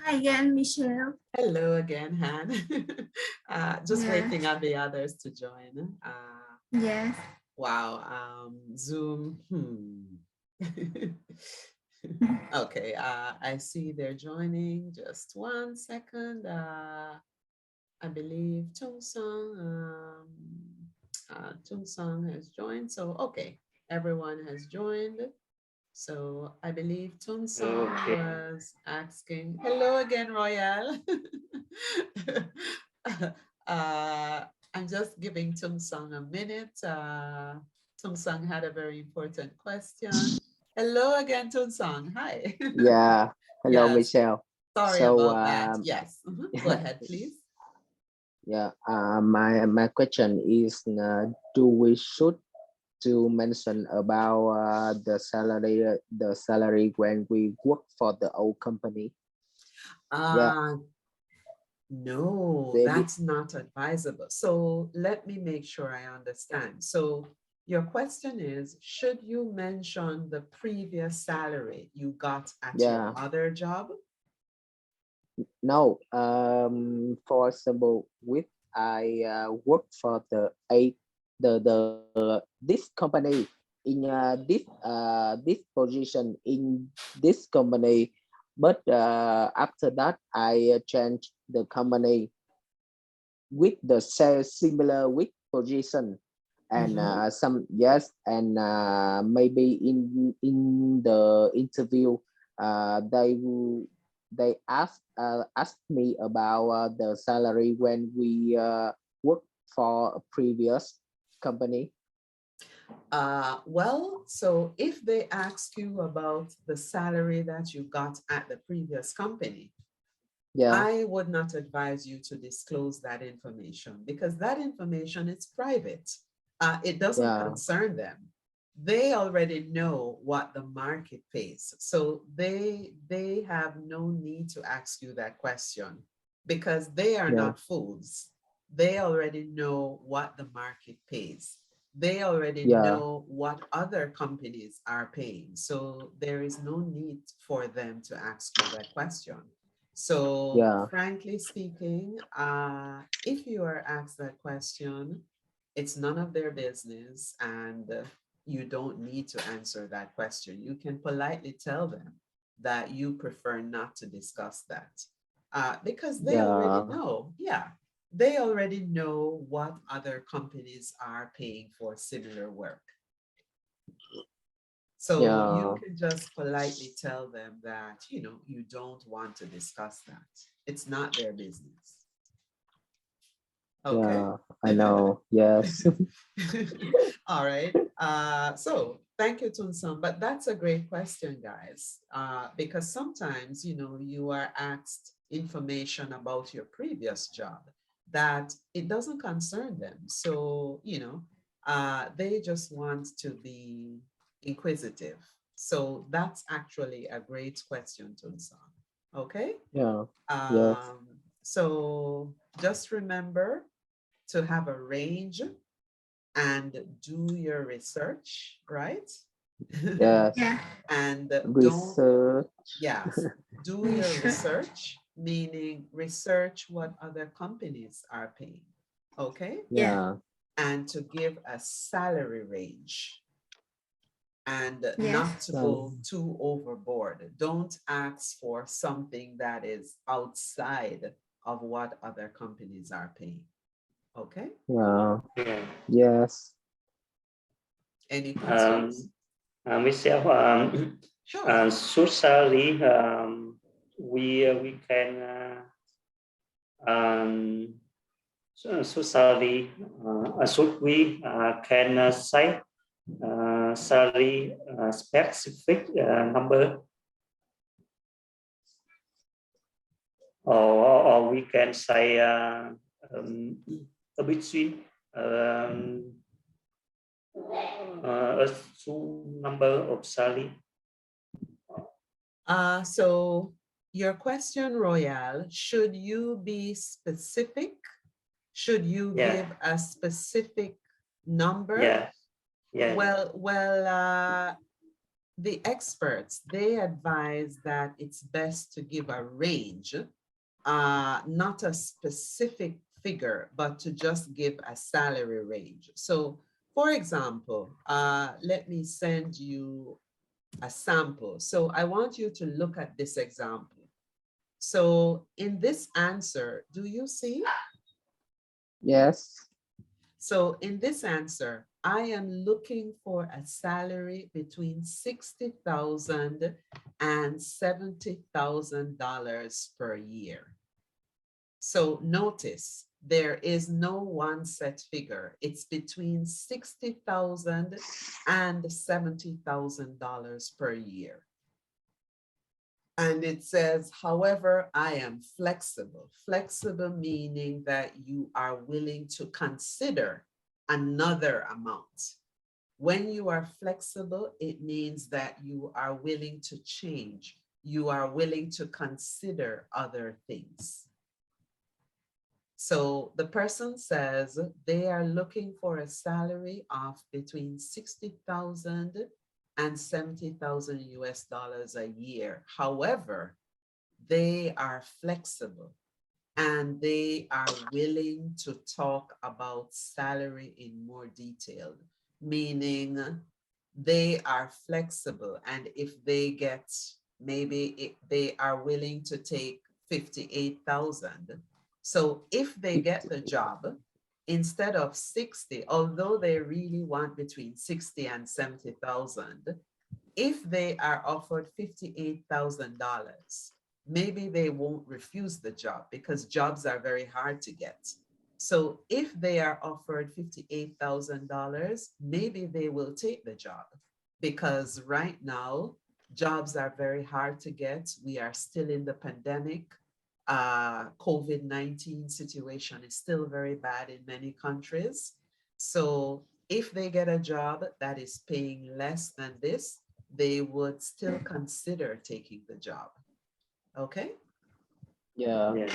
again, Michelle. Hello again, Han. Just waiting on the others to join. Yes. Wow. Zoom. Okay. I see they're joining. Just 1 second. I believe Tung Song has joined. So okay, everyone has joined. So I believe Tung Song was asking. Hello again, Royal. I'm just giving Tung Song a minute. Tung Song had a very important question. Hello again, Tung Song. Hi. Yeah. Hello, Yes. Michelle. Sorry about that. Yes. Go ahead, please. Yeah. My question is, do we should to mention about the salary when we work for the old company? No, that's not advisable. So let me make sure I understand. So your question is, should you mention the previous salary you got at your other job? No. For example, I work for this company in this position in this company, but after that I changed the company with the similar with position, and maybe in the interview they asked me about the salary when we work for a previous company. Well, so if they ask you about the salary that you got at the previous company, I would not advise you to disclose that information, because that information is private. It doesn't concern them. They already know what the market pays. So they have no need to ask you that question, because they are not fools. They already know what the market pays. They already know what other companies are paying. So there is no need for them to ask you that question. So frankly speaking, if you are asked that question, it's none of their business, and you don't need to answer that question. You can politely tell them that you prefer not to discuss that, because they already know. They already know what other companies are paying for similar work. So you can just politely tell them that, you don't want to discuss that. It's not their business. Okay. I know. Yes. All right. So thank you, Tunsan. But that's a great question, guys, because sometimes, you are asked information about your previous job that it doesn't concern them. So, they just want to be inquisitive. So that's actually a great question, Tunsan. Okay? So just remember to have a range and do your research, right? And do your research, meaning research what other companies are paying. Okay? And to give a salary range, and not to go too overboard. Don't ask for something that is outside of what other companies are paying. Okay? Yes. Any questions? Michelle, sure. Socially, we can socially, should we can say salary specific number, or we can say between a number of salary. So your question, Royal, should you be specific? Should you give a specific number? Well, the experts, they advise that it's best to give a range, not a specific figure, but to just give a salary range. So for example, let me send you a sample. So I want you to look at this example. So in this answer, do you see? Yes. So in this answer, I am looking for a salary between $60,000 and $70,000 per year. So notice there is no one set figure. It's between $60,000 and $70,000 per year. And it says, however, I am flexible. Flexible meaning that you are willing to consider another amount. When you are flexible, it means that you are willing to change. You are willing to consider other things. So the person says they are looking for a salary of between 60,000 and 70,000 US dollars a year. However, they are flexible and they are willing to talk about salary in more detail, meaning they are flexible. And if they get, they are willing to take 58,000. So if they get the job, instead of 60, although they really want between 60 and 70,000, if they are offered $58,000, maybe they won't refuse the job because jobs are very hard to get. So if they are offered $58,000, maybe they will take the job because right now jobs are very hard to get. We are still in the pandemic. COVID-19 situation is still very bad in many countries. So if they get a job that is paying less than this, they would still consider taking the job. Okay? Yeah. Yes.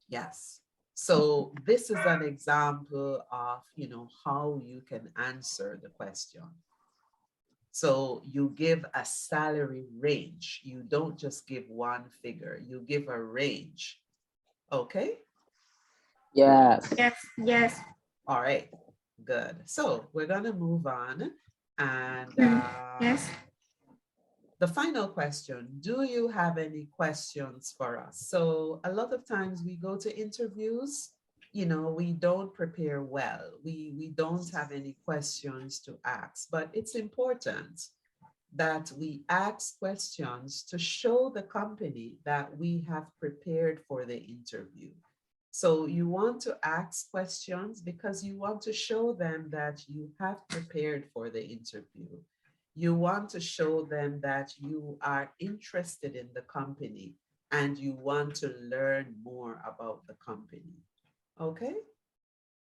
Yes. So this is an example of, how you can answer the question. So you give a salary range. You don't just give one figure, you give a range. Okay? Yes. Yes, yes. All right, good. So we're gonna move on. And Yes. the final question, do you have any questions for us? So a lot of times we go to interviews, we don't prepare well. We don't have any questions to ask, but it's important that we ask questions to show the company that we have prepared for the interview. So you want to ask questions because you want to show them that you have prepared for the interview. You want to show them that you are interested in the company and you want to learn more about the company. Okay?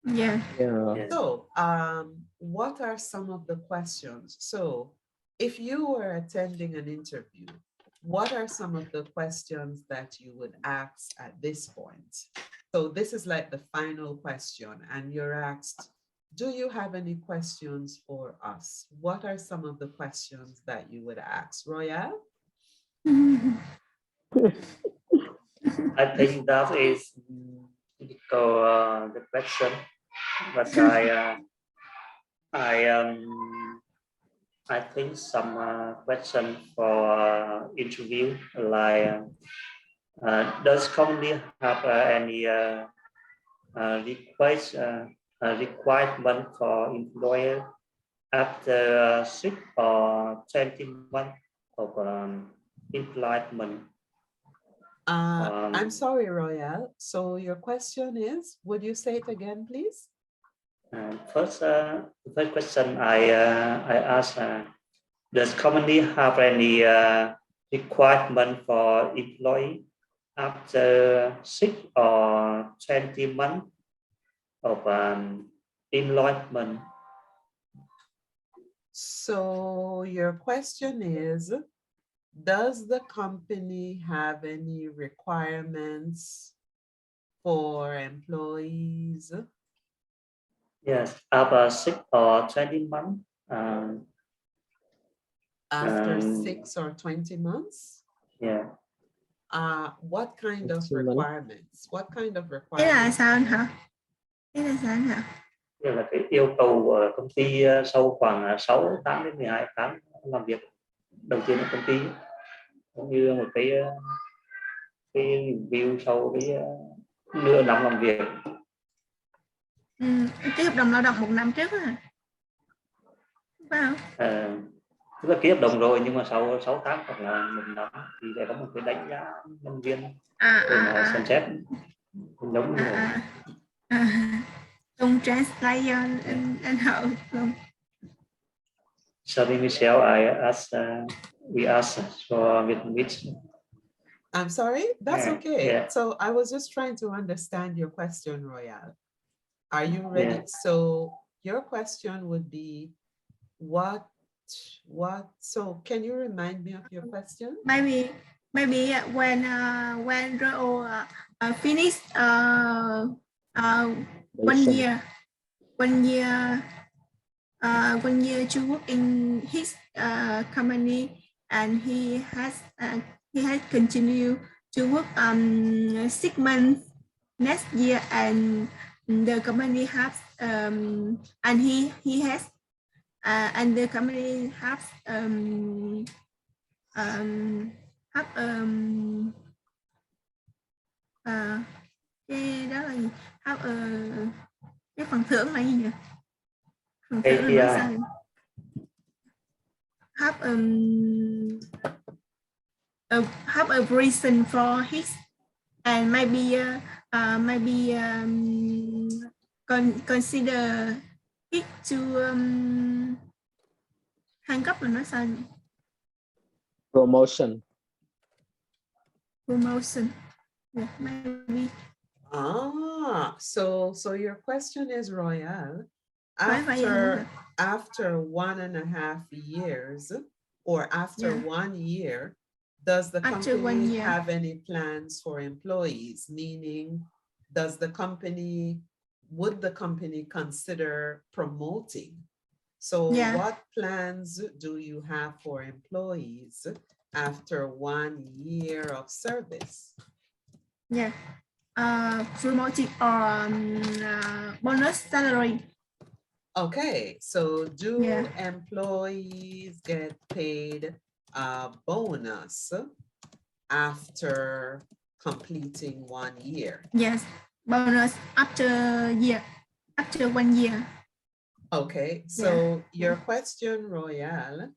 Yeah. Yeah. Yes. So, what are some of the questions? So, if you were attending an interview, what are some of the questions that you would ask at this point? So this is like the final question, and you're asked, do you have any questions for us? What are some of the questions that you would ask? Royale? I think that is the question, but I think some question for interview like does company have any requirement for employer after 6 or 20 months of employment? I'm sorry, Royale. So your question is, would you say it again, please? First question I asked, does company have any requirement for employee after 6 or 20 months of employment? So your question is, does the company have any requirements for employees? Yes, after 6 or 20 months. After 6 or 20 months? Yeah. What kind of requirements? What kind of Thế là requirements? sao anh hả? Thế là sao anh hả? Đây là cái yêu cầu của công ty sau khoảng 6 tháng đến 12 tháng làm việc đầu tiên của công ty, cũng như một cái review sau cái nửa năm làm việc. Cái hợp đồng lao động 1 năm trước á. Phải không? Tức là ký hợp đồng rồi nhưng mà sau 6 tháng hoặc là 1 năm thì sẽ có một cái đánh giá nhân viên để mà xem xét giống như Don't translate anh Hậu không? Sorry, Michelle, we asked for Vietnamese. I'm sorry, that's okay. Yeah. So I was just trying to understand your question, Royal. Are you ready? Yeah. So your question would be, what, so can you remind me of your question? Maybe when Royal finish 1 year to work in his company, and he has continued to work 6 months next year, and the company has and he has and the company has cái đó là gì? Cái phần thưởng là gì nhỉ? Phần thưởng là sao? Have a reason for his, and maybe consider it to thăng cấp là nói sao nhỉ? Promotion. Yeah, maybe. So your question is, Royal, after 1.5 years, or after 1 year, does the company have any plans for employees? Meaning, would the company consider promoting? So what plans do you have for employees after 1 year of service? Yeah, promoting or bonus salary. Okay, so do employees get paid a bonus after completing 1 year? Yes, bonus after 1 year. Okay, so your question, Royal,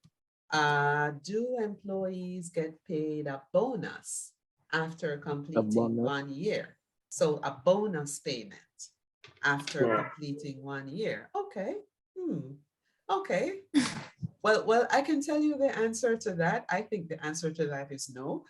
do employees get paid a bonus after completing 1 year? So a bonus payment after completing 1 year. Okay. Okay. Well, I can tell you the answer to that. I think the answer to that is no.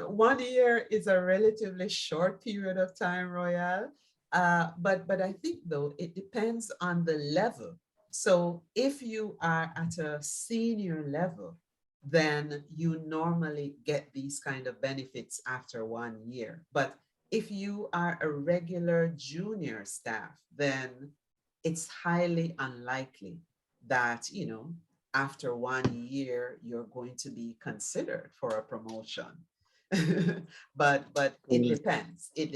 One year is a relatively short period of time, Royal. But I think, though, it depends on the level. So if you are at a senior level, then you normally get these kind of benefits after 1 year. But if you are a regular junior staff, then it's highly unlikely that, after 1 year, you're going to be considered for a promotion. but it depends. It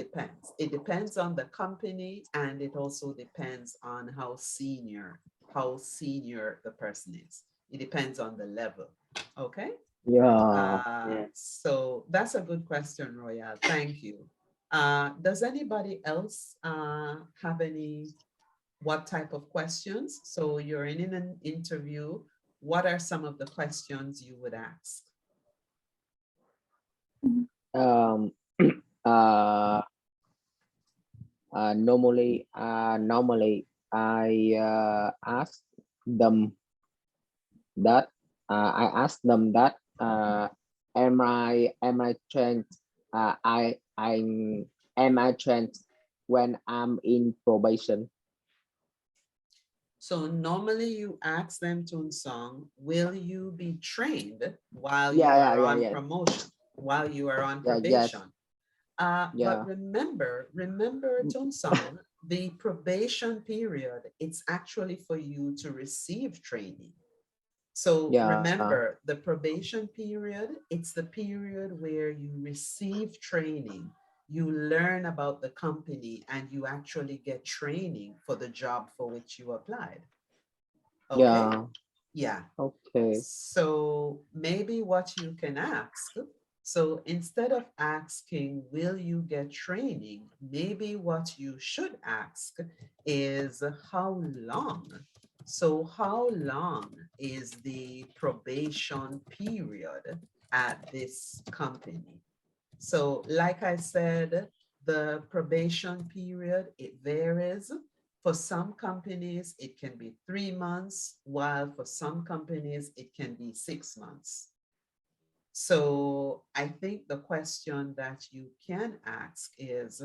depends on the company, and it also depends on how senior the person is. It depends on the level. Okay. So that's a good question, Royal. Thank you. Does anybody else have what type of questions? So you're in an interview. What are some of the questions you would ask? Normally I ask them that am I trained am I trained when I'm in probation? So normally you ask them, Tunsong, will you be trained while you are on promotion, while you are on probation? But remember, Tunsong, the probation period, it's actually for you to receive training. So remember, the probation period, it's the period where you receive training, you learn about the company, and you actually get training for the job for which you applied. Okay? Yeah. Okay. So maybe what you can ask, so instead of asking, will you get training? Maybe what you should ask is how long? So how long is the probation period at this company? So like I said, the probation period, it varies. For some companies, it can be 3 months, while for some companies, it can be 6 months. So I think the question that you can ask is,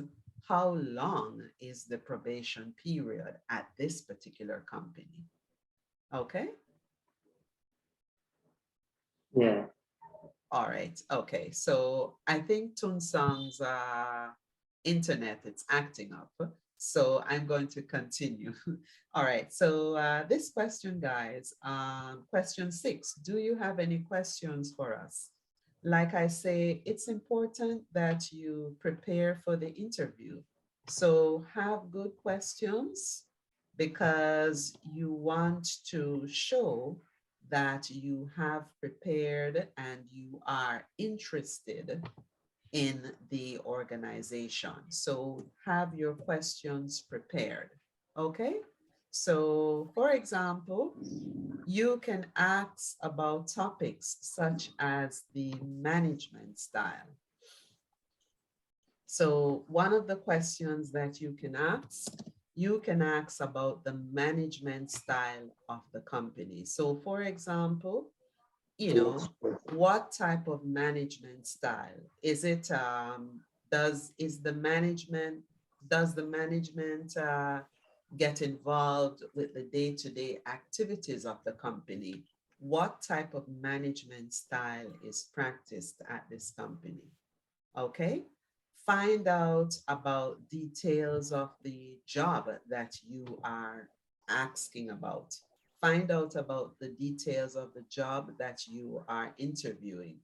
how long is the probation period at this particular company? Okay. Yeah. All right. Okay. So I think Tunsang's internet, it's acting up. So I'm going to continue. All right. So this question, guys, question 6, do you have any questions for us? Like I say, it's important that you prepare for the interview. So have good questions because you want to show that you have prepared and you are interested in the organization. So have your questions prepared, okay? So for example, you can ask about topics such as the management style. So one of the questions that you can ask about the management style of the company. So for example, you know, what type of management style? Is it, does the management get involved with the day-to-day activities of the company? What type of management style is practiced at this company? Okay. Find out about details of the job that you are asking about. Find out about the details of the job that you are interviewing.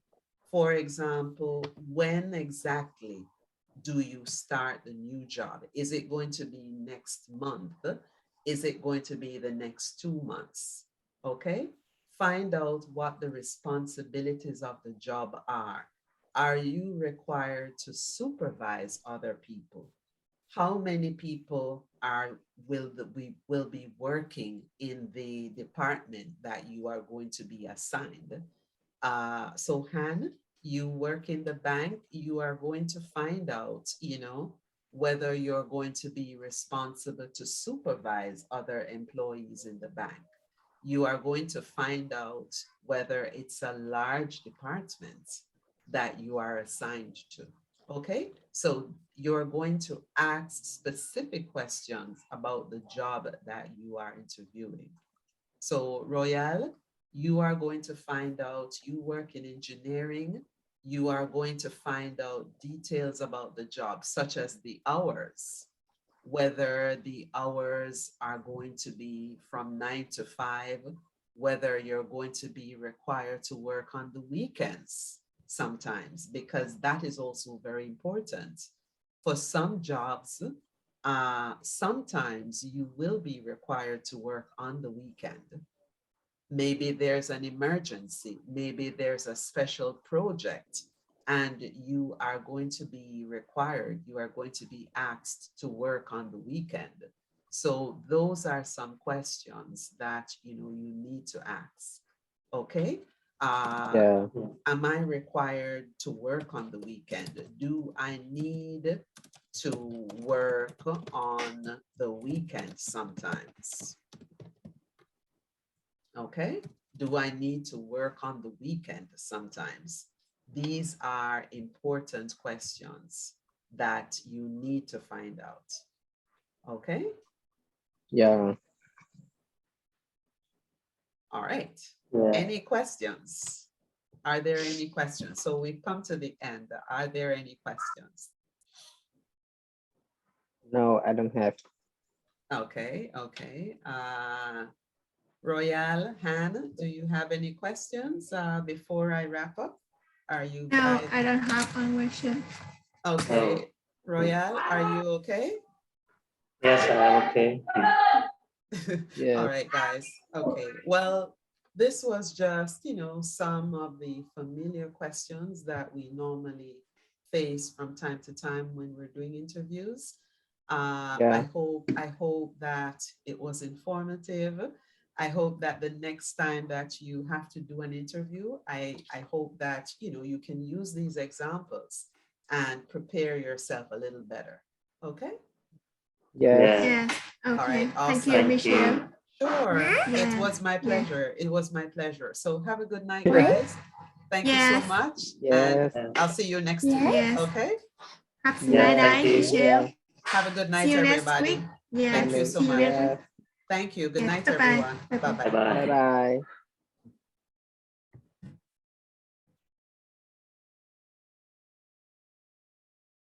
For example, when exactly do you start the new job? Is it going to be next month? Is it going to be the next 2 months? Okay. Find out what the responsibilities of the job are. Are you required to supervise other people? How many people will be working in the department that you are going to be assigned? So Han, you work in the bank, you are going to find out, you know, whether you're going to be responsible to supervise other employees in the bank. You are going to find out whether it's a large department that you are assigned to. Okay, so you're going to ask specific questions about the job that you are interviewing. So Royal, you are going to find out, you work in engineering, you are going to find out details about the job, such as the hours, whether the hours are going to be from 9 to 5, whether you're going to be required to work on the weekends sometimes, because that is also very important. For some jobs, sometimes you will be required to work on the weekend. Maybe there's an emergency, maybe there's a special project, and you are going to be required, you are going to be asked to work on the weekend. So those are some questions that, you know, you need to ask. Okay. Am I required to work on the weekend? Do I need to work on the weekend sometimes? Okay. Do I need to work on the weekend sometimes? These are important questions that you need to find out. Okay. Yeah. All right. Yeah. Any questions? Are there any questions? So we've come to the end. Are there any questions? No, I don't have. Okay. Royal, Han, do you have any questions before I wrap up? Are you? No, I don't have one question. Okay. Royal, are you okay? Yes, I'm okay. Yeah. All right, guys. Okay. Well, this was just, some of the familiar questions that we normally face from time to time when we're doing interviews. I hope that it was informative. I hope that the next time that you have to do an interview, I hope that, you can use these examples and prepare yourself a little better. Okay? Yes. Okay. All right. Awesome. Thank you, Michelle. Sure. Yeah. It was my pleasure. It was my pleasure. So have a good night, guys. Thank you so much. Yes. And I'll see you next week. Yes. Okay? Have a night, Michelle. Have a good night, See you everybody. next week. Yeah. Thank you so much. Thank you. Good night, everyone. Bye-bye. Bye-bye.